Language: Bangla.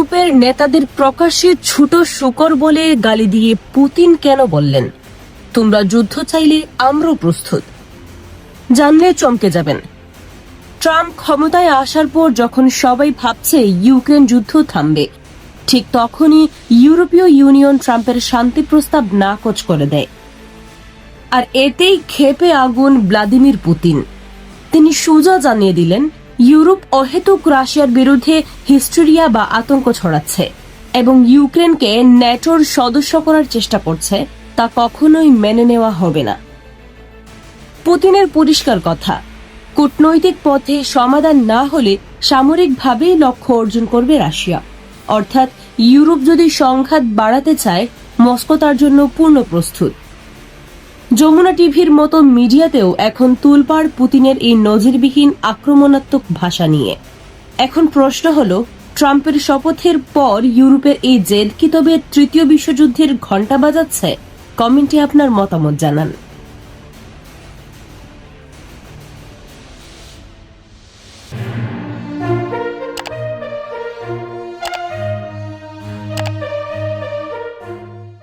ইউরোপের নেতাদের প্রকাশ্যে ছোট শূকর বলে গালি দিয়ে পুতিন কেন বললেন, তোমরা যুদ্ধ চাইলে আমরাও প্রস্তুত? জানলে চমকে যাবেন। ট্রাম্প ক্ষমতায় আসার পর যখন সবাই ভাবছে ইউক্রেন যুদ্ধ থামবে, ঠিক তখনই ইউরোপীয় ইউনিয়ন ট্রাম্পের শান্তি প্রস্তাব নাকচ করে দেয়। আর এতেই ক্ষেপে আগুন ভ্লাদিমির পুতিন। তিনি সোজা জানিয়ে দিলেন, ইউরোপ অহেতুক রাশিয়ার বিরুদ্ধে হিস্টেরিয়া বা আতঙ্ক ছড়াচ্ছে এবং ইউক্রেনকে ন্যাটোর সদস্য করার চেষ্টা করছে, তা কখনোই মেনে নেওয়া হবে না। পুতিনের পরিষ্কার কথা, কূটনৈতিক পথে সমাধান না হলে সামরিকভাবেই লক্ষ্য অর্জন করবে রাশিয়া। অর্থাৎ ইউরোপ যদি সংঘাত বাড়াতে চায়, মস্কো তার জন্য পূর্ণ প্রস্তুত। যমুনা টিভির মতো মিডিয়াতেও এখন তুলপাড় পুতিনের এই নজিরবিহীন আক্রমণাত্মক ভাষা নিয়ে। এখন প্রশ্ন হলো, ট্রাম্পের শপথের পর ইউরোপের এই জেদ কি তবে তৃতীয় বিশ্বযুদ্ধের ঘণ্টা বাজাচ্ছে? কমেন্টে আপনার মতামত জানান।